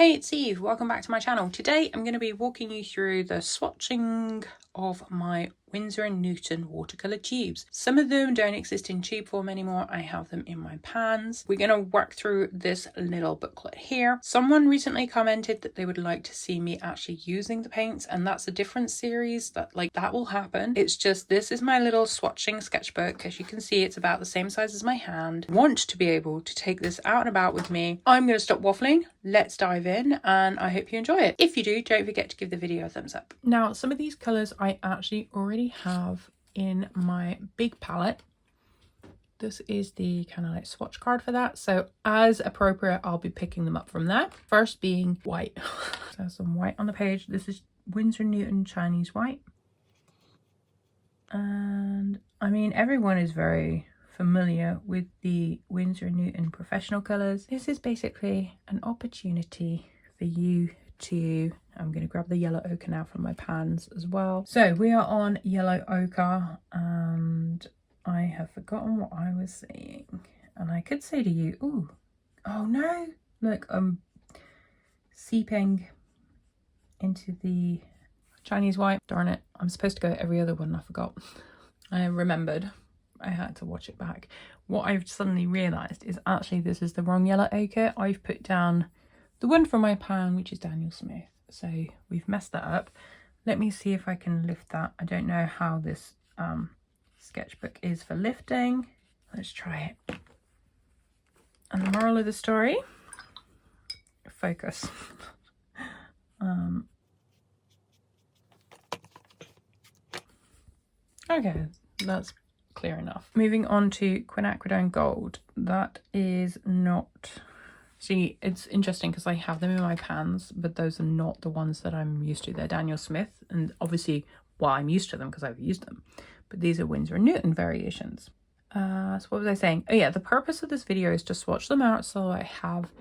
Hey, it's Eve. Welcome back to my channel. Today I'm going to be walking you through the swatching of my Winsor Newton watercolor tubes. Some of them don't exist in tube form anymore. I have them in my pans. We're going to work through this little booklet here. Someone recently commented that they would like to see me actually using the paints, and that's a different series that will happen. It's just, this is my little swatching sketchbook. As you can see, it's about the same size as my hand. I want to be able to take this out and about with me. I'm going to stop waffling. Let's dive in, and I hope you enjoy it. If you do, don't forget to give the video a thumbs up. Now, some of these colors I actually already have in my big palette. This is the kind of like swatch card for that, so as appropriate I'll be picking them up from there. First being white. So some white on the page. This is Winsor Newton Chinese white, and I mean everyone is very familiar with the Winsor Newton professional colors. This is basically an opportunity for you to, I'm going to grab the yellow ochre now from my pans as well. So we are on yellow ochre, and I have forgotten what I was saying. And I could say to you, ooh, oh no, look, I'm seeping into the Chinese white. Darn it, I'm supposed to go every other one, I forgot. I remembered. I had to watch it back. What I've suddenly realised is actually this is the wrong yellow ochre. I've put down the one from my pan, which is Daniel Smith. So we've messed that up. Let me see if I can lift that. I don't know how this sketchbook is for lifting. Let's try it. And the moral of the story, focus. Okay, that's clear enough. Moving on to quinacridone gold. That is not, see, it's interesting because I have them in my pans, but those are not the ones that I'm used to. They're Daniel Smith, and obviously, well, I'm used to them because I've used them, but these are Winsor Newton variations. So what was I saying? Oh yeah, the purpose of this video is to swatch them out, so I have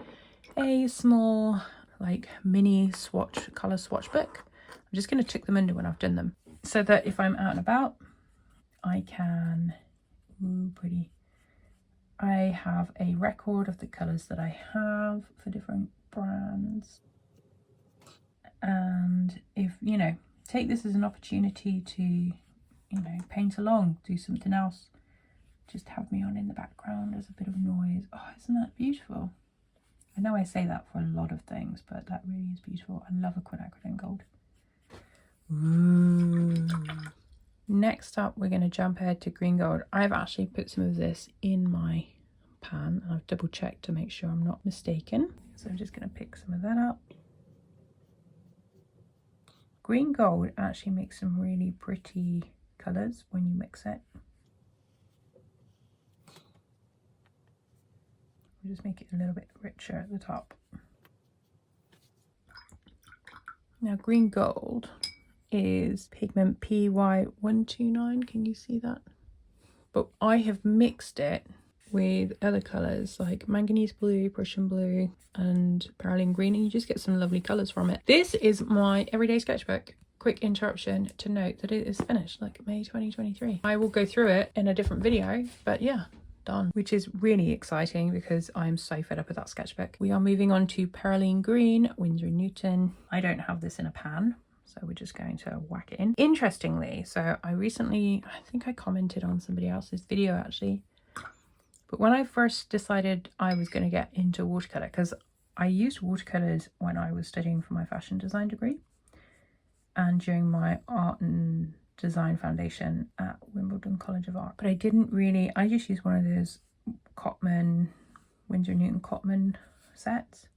a small like mini swatch color swatch book. I'm just going to tuck them under when I've done them, so that if I'm out and about I can, ooh, pretty. I have a record of the colours that I have for different brands. And if, you know, take this as an opportunity to, you know, paint along, do something else. Just have me on in the background as a bit of noise. Oh, isn't that beautiful? I know I say that for a lot of things, but that really is beautiful. I love a quinacridone gold. Ooh. Next up, we're going to jump ahead to green gold. I've actually put some of this in my pan, and I've double checked to make sure I'm not mistaken. So I'm just going to pick some of that up. Green gold actually makes some really pretty colours when you mix it. We'll just make it a little bit richer at the top. Now green gold is pigment PY129, can you see that? But I have mixed it with other colours like manganese blue, Prussian blue and perylene green, and you just get some lovely colours from it. This is my everyday sketchbook. Quick interruption to note that it is finished, like May 2023. I will go through it in a different video, but yeah, done, which is really exciting because I'm so fed up with that sketchbook. We are moving on to perylene green, Winsor Newton. I don't have this in a pan, so we're just going to whack it in. Interestingly, so I think I commented on somebody else's video actually, but when I first decided I was going to get into watercolour, because I used watercolours when I was studying for my fashion design degree and during my art and design foundation at Wimbledon College of Art, but I didn't really, I just used one of those Winsor Newton Cotman sets.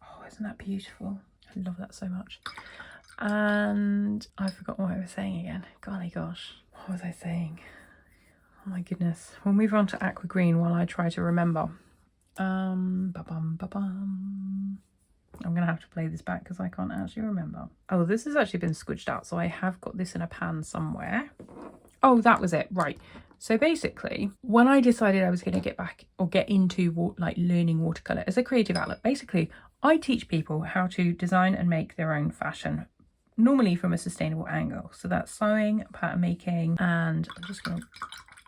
Oh, isn't that beautiful? I love that so much. And I forgot what I was saying again. Golly gosh, what was I saying? Oh my goodness. We'll move on to aqua green while I try to remember. I'm gonna have to play this back because I can't actually remember. Oh, this has actually been squidged out, so I have got this in a pan somewhere. Oh, that was it, right. So basically, when I decided I was going to get back or get into like learning watercolor as a creative outlet, basically I teach people how to design and make their own fashion, normally from a sustainable angle. So that's sewing, pattern making, and I'm just going to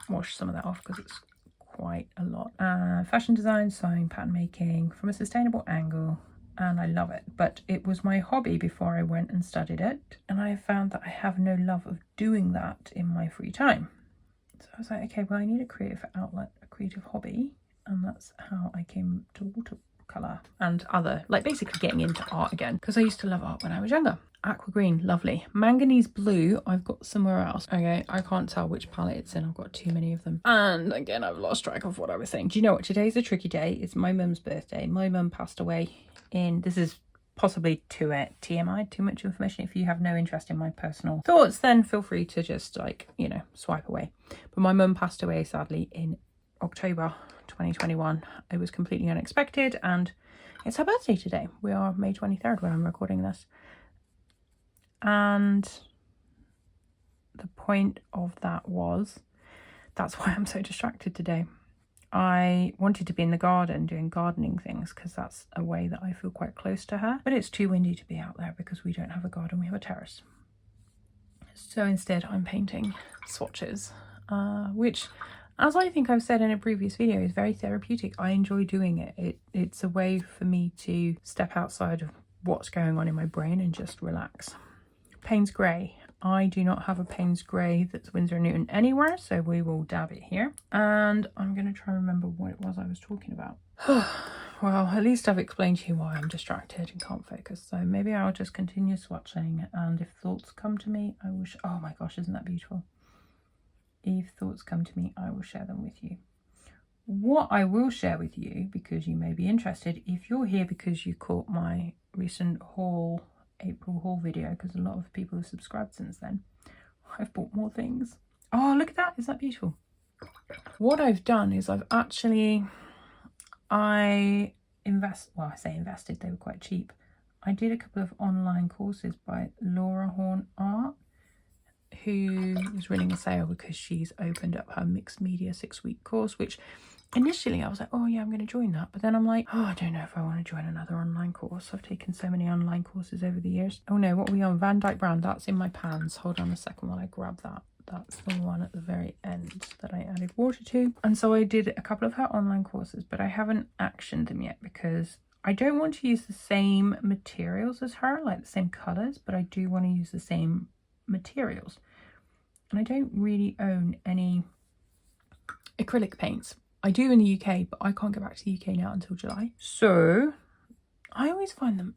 wash some of that off because it's quite a lot. Fashion design, sewing, pattern making from a sustainable angle, and I love it, but it was my hobby before I went and studied it, and I found that I have no love of doing that in my free time. So I was like, okay, well, I need a creative outlet, a creative hobby, and that's how I came to watercolour and other, like basically getting into art again, because I used to love art when I was younger. Aqua green, lovely. Manganese blue, I've got somewhere else. Okay, I can't tell which palette it's in. I've got too many of them. And again, I've lost track of what I was saying. Do you know what? Today's a tricky day. It's my mum's birthday. My mum passed away in, this is possibly TMI, too much information. If you have no interest in my personal thoughts, then feel free to just, like, you know, swipe away. But my mum passed away sadly in October 2021. It was completely unexpected, and it's her birthday today. We are May 23rd when I'm recording this. And the point of that was, that's why I'm so distracted today. I wanted to be in the garden doing gardening things because that's a way that I feel quite close to her. But it's too windy to be out there because we don't have a garden, we have a terrace. So instead I'm painting swatches, which, as I think I've said in a previous video, is very therapeutic. I enjoy doing it. It's a way for me to step outside of what's going on in my brain and just relax. Payne's Grey. I do not have a Payne's Grey that's Winsor Newton anywhere, so we will dab it here. And I'm going to try and remember what it was I was talking about. Well, at least I've explained to you why I'm distracted and can't focus. So maybe I'll just continue swatching, and if thoughts come to me, I will... oh my gosh, isn't that beautiful? If thoughts come to me, I will share them with you. What I will share with you, because you may be interested, if you're here because you caught my recent haul, April haul video, because a lot of people have subscribed since then, I've bought more things. Oh, look at that. Is that beautiful? What I've done is I've actually, well, I say invested, they were quite cheap. I did a couple of online courses by Laura Horn Art, who is running a sale because she's opened up her mixed media 6-week course, which initially I was like, oh yeah, I'm going to join that. But then I'm like, oh, I don't know if I want to join another online course. I've taken so many online courses over the years. Oh no, what are we on? Van Dyke Brown. That's in my pans. Hold on a second while I grab that. That's the one at the very end that I added water to. And so I did a couple of her online courses, but I haven't actioned them yet because I don't want to use the same materials as her, like the same colours, but I do want to use the same materials. And I don't really own any acrylic paints. I do in the UK, but I can't get back to the UK now until July. So I always find them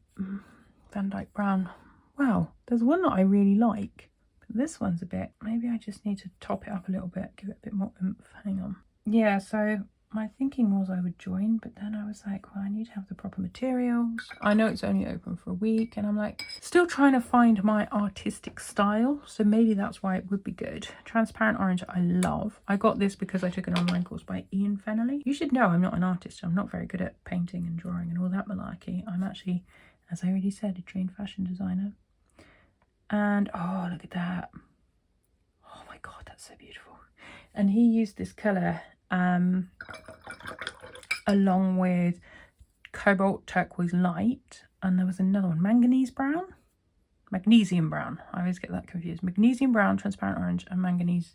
Van Dyke Brown. Wow, there's one that I really like, but this one's a bit, maybe I just need to top it up a little bit, give it a bit more oomph. Hang on. Yeah, so my thinking was I would join, but then I was like, well, I need to have the proper materials. I know it's only open for a week, and I'm like still trying to find my artistic style, so maybe that's why it would be good. Transparent orange I love. I got this because I took an online course by Ian Fennelly. You should know I'm not an artist. I'm not very good at painting and drawing and all that malarkey. I'm actually, as I already said, a trained fashion designer. And oh, look at that. Oh my god, that's so beautiful. And he used this colour along with cobalt turquoise light, and there was another one, magnesium brown. I always get that confused. Magnesium brown, transparent orange, and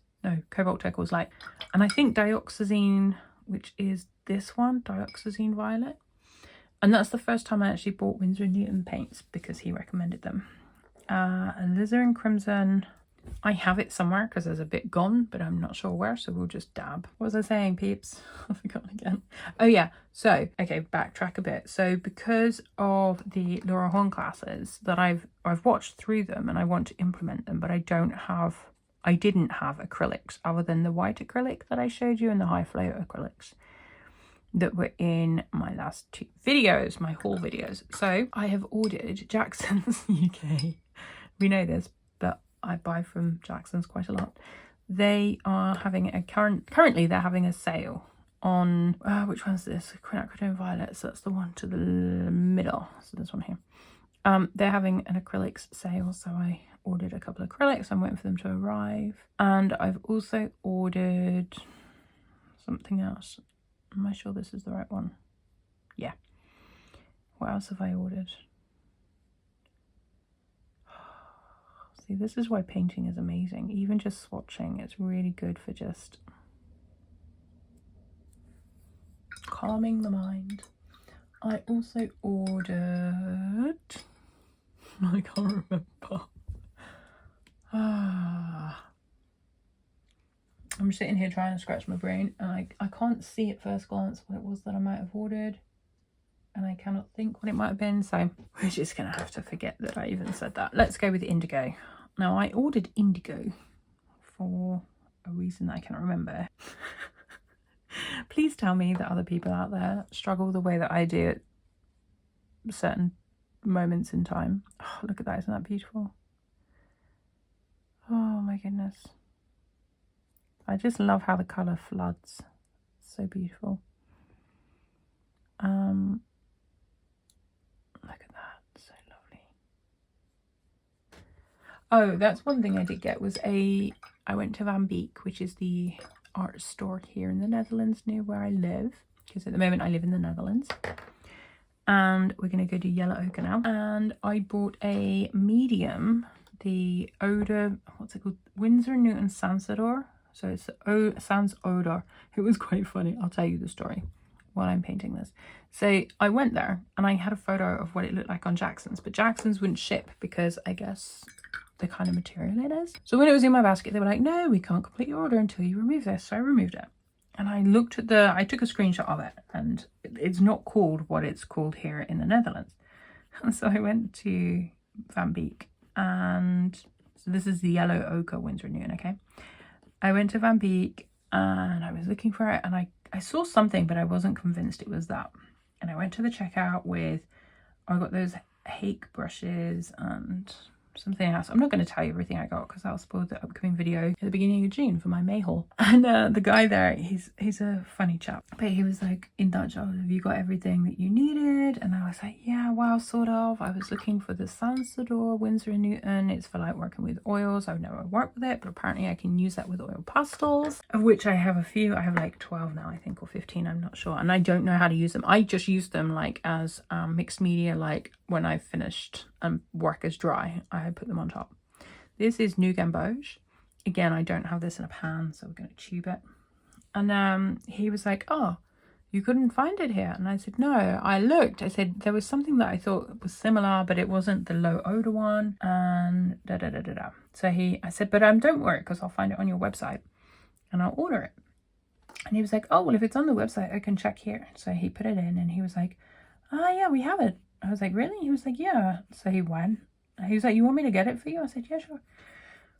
cobalt turquoise light. And I think dioxazine, which is this one, dioxazine violet. And that's the first time I actually bought Winsor Newton paints because he recommended them. Alizarin crimson. I have it somewhere because there's a bit gone, but I'm not sure where, so we'll just dab. What was I saying, peeps? I forgot again. Oh yeah, so, okay, backtrack a bit. So because of the Laura Horn classes that I've watched through them and I want to implement them, but I didn't have acrylics other than the white acrylic that I showed you and the high flow acrylics that were in my last 2 videos, my haul videos. So I have ordered Jackson's UK. We know this, but I buy from Jackson's quite a lot. They are having a currently they're having a sale on which one's this? Quinacridone Violet. So that's the one to the middle. So this one here. They're having an acrylics sale, so I ordered a couple of acrylics. I'm waiting for them to arrive, and I've also ordered something else. Am I sure this is the right one? Yeah. What else have I ordered? See, this is why painting is amazing. Even just swatching, it's really good for just calming the mind. I also ordered, I can't remember. I'm sitting here trying to scratch my brain, and I can't see at first glance what it was that I might have ordered, and I cannot think what it might have been, so we're just gonna have to forget that I even said that. Let's go with indigo. Now, I ordered indigo for a reason that I cannot remember. Please tell me that other people out there struggle the way that I do at certain moments in time. Oh, look at that, isn't that beautiful? Oh my goodness. I just love how the colour floods. So beautiful. Look at that, so lovely. Oh, that's one thing I did get was I went to Van Beek, which is the art store here in the Netherlands near where I live, because at the moment I live in the Netherlands. And we're going to go to Yellow Ochre now. And I bought a medium, the Odor, what's it called? Winsor Newton Sansador. So it's Sans Odor. It was quite funny. I'll tell you the story while I'm painting this. So I went there and I had a photo of what it looked like on Jackson's, but Jackson's wouldn't ship because I guess the kind of material it is. So when it was in my basket, they were like, no, we can't complete your order until you remove this. So I removed it. And I looked at I took a screenshot of it, and it's not called what it's called here in the Netherlands. And so I went to Van Beek, and so this is the Yellow Ochre Winsor Newton, okay? I went to Van Beek and I was looking for it, and I saw something, but I wasn't convinced it was that. And I went to the checkout with, I got those Hake brushes and something else. I'm not going to tell you everything I got because that'll spoil the upcoming video at the beginning of June for my May haul. And the guy there, he's a funny chap, but he was like in Dutch, oh, have you got everything that you needed? And I was like, yeah, well, sort of. I was looking for the Sansador Winsor Newton. It's for like working with oils. I've never worked with it, but apparently I can use that with oil pastels, of which I have a few. I have like 12 now, I think, or 15, I'm not sure, and I don't know how to use them. I just use them like as mixed media, like when I finished work is dry, I put them on top. This is New Gouache. Again, I don't have this in a pan, so we're going to tube it. And he was like, oh, you couldn't find it here? And I said, no, I looked. I said, there was something that I thought was similar, but it wasn't the low odor one. And da-da-da-da-da. So I said, but don't worry, because I'll find it on your website and I'll order it. And he was like, oh, well, if it's on the website, I can check here. So he put it in and he was like, oh, yeah, we have it. I was like, really? He was like, yeah. So he went. He was like, you want me to get it for you? I said, yeah, sure.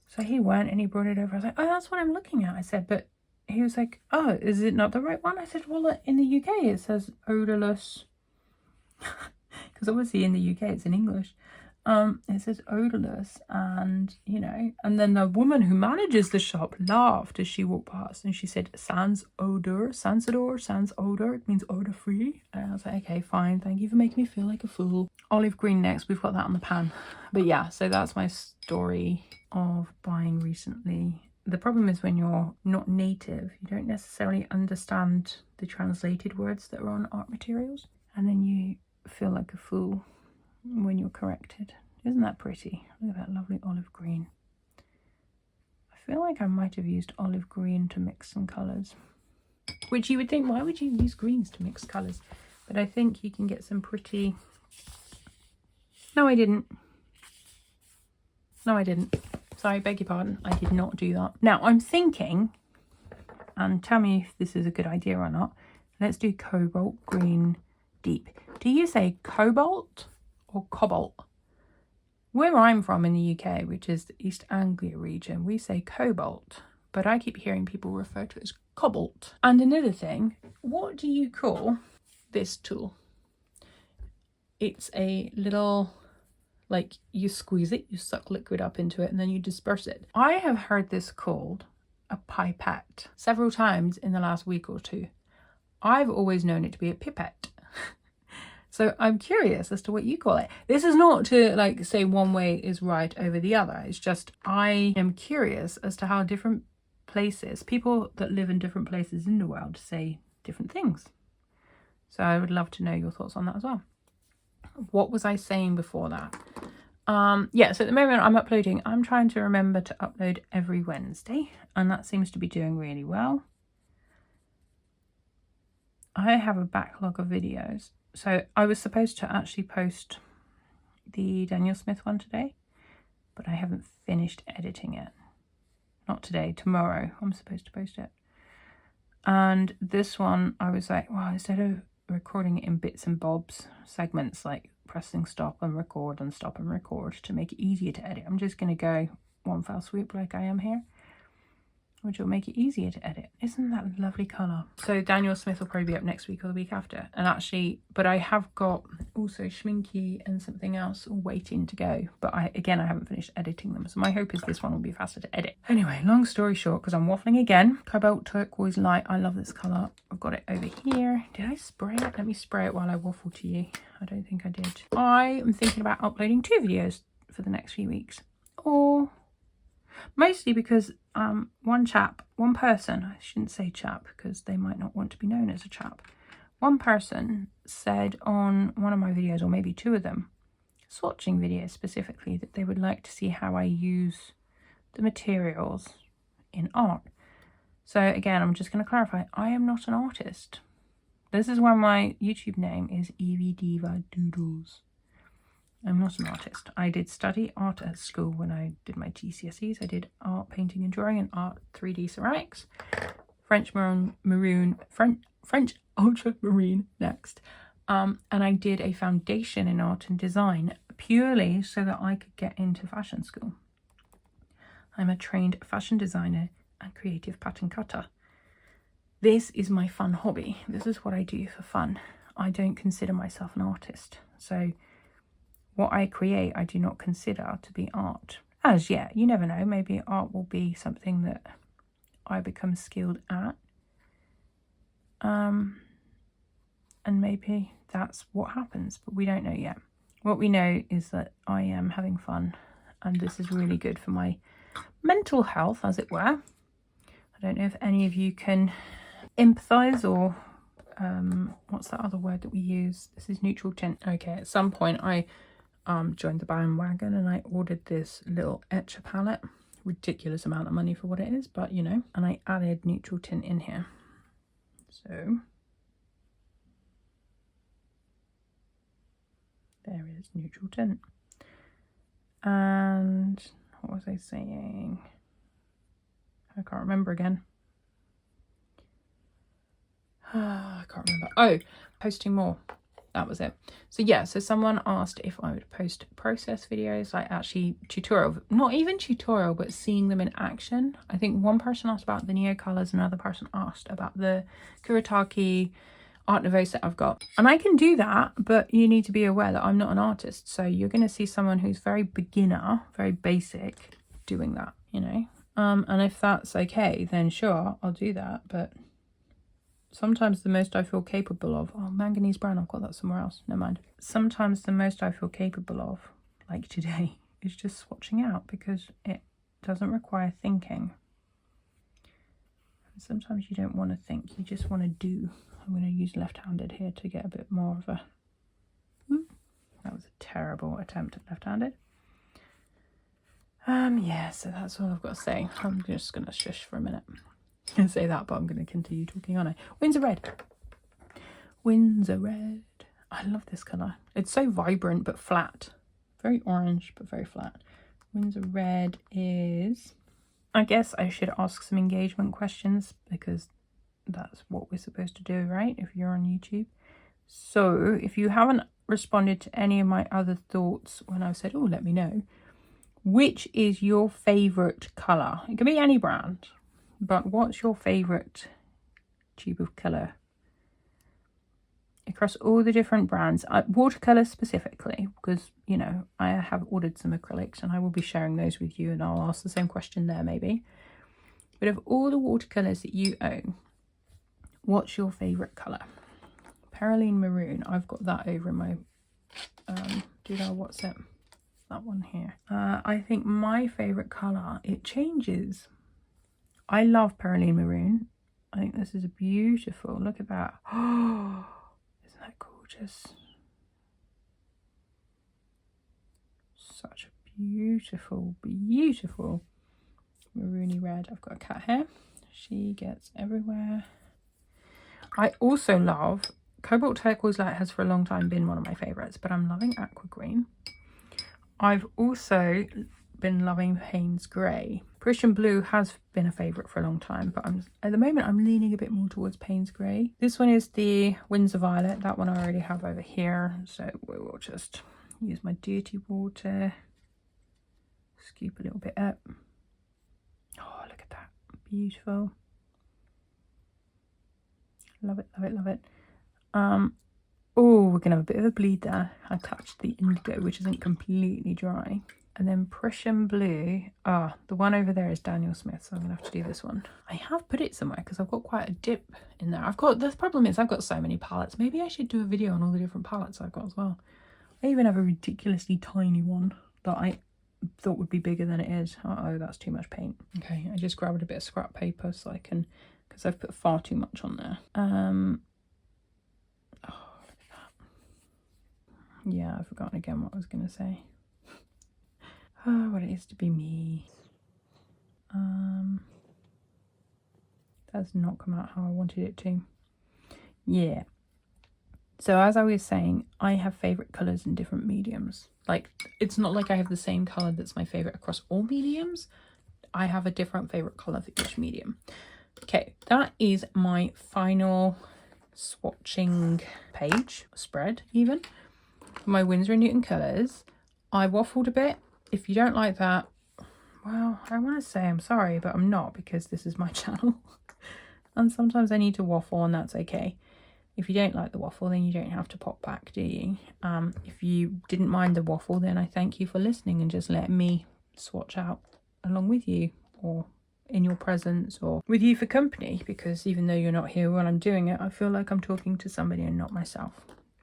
So he went and he brought it over. I was like, oh, that's what I'm looking at. I said, but he was like, oh, is it not the right one? I said, well, in the UK it says odorless. Because obviously in the UK it's in English. It says odorless, and you know, and then the woman who manages the shop laughed as she walked past, and she said, sans odor, Sansador, sans odor, it means odor free. And I was like, okay, fine, thank you for making me feel like a fool. Olive green next, we've got that on the pan. But yeah, so that's my story of buying recently. The problem is when you're not native, you don't necessarily understand the translated words that are on art materials, and then you feel like a fool when you're corrected. Isn't that pretty? Look at that lovely olive green. I feel like I might have used olive green to mix some colours, which you would think, why would you use greens to mix colours? But I think you can get some pretty... No, I didn't. Sorry, beg your pardon, I did not do that. Now I'm thinking, and tell me if this is a good idea or not, let's do cobalt green deep. Do you say cobalt or cobalt? Where I'm from in the UK, which is the East Anglia region, we say cobalt, but I keep hearing people refer to it as cobalt. And another thing, what do you call this tool? It's a little, like, you squeeze it, you suck liquid up into it, and then you disperse it. I have heard this called a pipette several times in the last week or two. I've always known it to be a pipette. So I'm curious as to what you call it. This is not to like say one way is right over the other. It's just I am curious as to how different places, people that live in different places in the world, say different things. So I would love to know your thoughts on that as well. What was I saying before that? Yeah, so at the moment I'm trying to remember to upload every Wednesday, and that seems to be doing really well. I have a backlog of videos, So I was supposed to actually post the Daniel Smith one today, but I haven't finished editing it. Not today, tomorrow I'm supposed to post it. And this one, I was like, well, instead of recording it in bits and bobs, segments, like pressing stop and record to make it easier to edit, I'm just going to go one fell swoop like I am here, which will make it easier to edit. Isn't that a lovely colour? So Daniel Smith will probably be up next week or the week after. And actually, but I have got also Schminky and something else all waiting to go. But I haven't finished editing them. So my hope is this one will be faster to edit. Anyway, long story short, because I'm waffling again. Cobalt Turquoise Light. I love this colour. I've got it over here. Did I spray it? Let me spray it while I waffle to you. I don't think I did. I am thinking about uploading 2 videos for the next few weeks. Or mostly because one person, I shouldn't say chap because they might not want to be known as a chap. One person said on one of my videos, or maybe 2 of them, swatching videos specifically, that they would like to see how I use the materials in art. So again, I'm just going to clarify, I am not an artist. This is why my YouTube name is Evie Diva Doodles. I'm not an artist. I did study art at school when I did my GCSEs. I did art, painting and drawing, and art 3D ceramics. French ultramarine next. And I did a foundation in art and design purely so that I could get into fashion school. I'm a trained fashion designer and creative pattern cutter. This is my fun hobby. This is what I do for fun. I don't consider myself an artist. So what I create, I do not consider to be art. As yet, you never know, maybe art will be something that I become skilled at. And maybe that's what happens, but we don't know yet. What we know is that I am having fun, and this is really good for my mental health, as it were. I don't know if any of you can empathize, or what's that other word that we use? This is neutral tint. Okay, at some point I joined the bandwagon and I ordered this little etcher palette. Ridiculous amount of money for what it is, but you know, and I added neutral tint in here. So there is neutral tint. And what was I saying? I can't remember again. I can't remember. Oh, posting more. That was it. So yeah, so someone asked if I would post process videos, like actually tutorial, not even tutorial, but seeing them in action. I think one person asked about the Neo colors, another person asked about the Kuretake Art Nouveau set I've got. And I can do that, but you need to be aware that I'm not an artist. So you're going to see someone who's very beginner, very basic, doing that, you know. And if that's okay, then sure, I'll do that. But sometimes the most I feel capable of, oh, manganese brown, I've got that somewhere else, never mind. Sometimes the most I feel capable of, like today, is just swatching out, because it doesn't require thinking. And sometimes you don't want to think, you just want to do. I'm going to use left-handed here to get a bit more of a... That was a terrible attempt at left-handed. Yeah, so that's all I've got to say. I'm just going to shush for a minute and say that, but I'm going to continue talking, aren't I? Winsor Red. Winsor Red. I love this colour. It's so vibrant but flat. Very orange but very flat. Winsor Red is... I guess I should ask some engagement questions, because that's what we're supposed to do, right? If you're on YouTube. So if you haven't responded to any of my other thoughts when I've said, oh, let me know. Which is your favourite colour? It can be any brand, but what's your favourite tube of colour? Across all the different brands, Watercolour specifically, because, you know, I have ordered some acrylics and I will be sharing those with you, and I'll ask the same question there maybe. But of all the watercolours that you own, what's your favourite colour? Perylene Maroon, I've got that over in my, what's it? That one here. I think my favourite colour, it changes. I love Perylene Maroon. I think this is a beautiful, look at that. Oh, isn't that gorgeous? Such a beautiful, beautiful maroony red. I've got a cat here. She gets everywhere. I also love Cobalt Turquoise Light has for a long time been one of my favourites, but I'm loving Aqua Green. I've also been loving Payne's Grey. Prussian Blue has been a favourite for a long time, but at the moment I'm leaning a bit more towards Payne's Grey. This one is the Winsor Violet. That one I already have over here, so we will just use my dirty water, scoop a little bit up. Oh, look at that, beautiful. Love it, love it, love it. Oh, we're gonna have a bit of a bleed there. I touched the indigo, which isn't completely dry. And then Prussian Blue. Ah, the one over there is Daniel Smith, so I'm gonna have to do this one. I have put it somewhere because I've got quite a dip in there. The problem is I've got so many palettes. Maybe I should do a video on all the different palettes I've got as well. I even have a ridiculously tiny one that I thought would be bigger than it is. Uh-oh, that's too much paint. Okay, I just grabbed a bit of scrap paper so I can, because I've put far too much on there. Oh, look at that. Yeah, I've forgotten again what I was gonna say. Oh, what it is to be me. That's not come out how I wanted it to. Yeah. So as I was saying, I have favourite colours in different mediums. Like, it's not like I have the same colour that's my favourite across all mediums. I have a different favourite colour for each medium. Okay, that is my final swatching page, spread even, my Winsor Newton colours. I waffled a bit. If you don't like that, well, I want to say I'm sorry, but I'm not, because this is my channel. And sometimes I need to waffle, and that's okay. If you don't like the waffle, then you don't have to pop back, do you? If you didn't mind the waffle, then I thank you for listening and just letting me swatch out along with you, or in your presence, or with you for company, because even though you're not here when I'm doing it, I feel like I'm talking to somebody and not myself.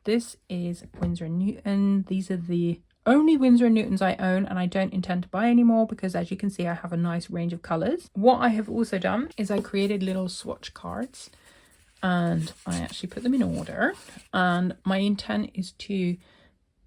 This is Winsor Newton. These are the only Winsor Newtons I own, and I don't intend to buy any more because, as you can see, I have a nice range of colours. What I have also done is I created little swatch cards, and I actually put them in order, and my intent is to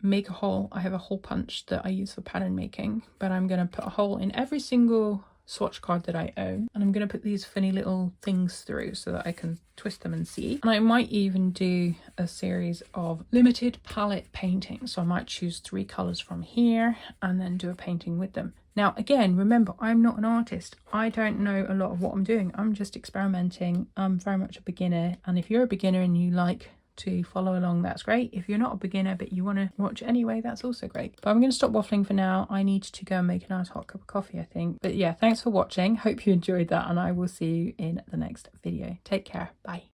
make a hole. I have a hole punch that I use for pattern making, but I'm going to put a hole in every single swatch card that I own, and I'm going to put these funny little things through so that I can twist them and see. And I might even do a series of limited palette paintings, so I might choose 3 colors from here and then do a painting with them. Now again, remember, I'm not an artist. I don't know a lot of what I'm doing. I'm just experimenting. I'm very much a beginner, and if you're a beginner and you like to follow along, that's great. If you're not a beginner but you want to watch anyway, that's also great. But I'm going to stop waffling for now. I need to go and make a nice hot cup of coffee, I think. But yeah, thanks for watching. Hope you enjoyed that, and I will see you in the next video. Take care. Bye.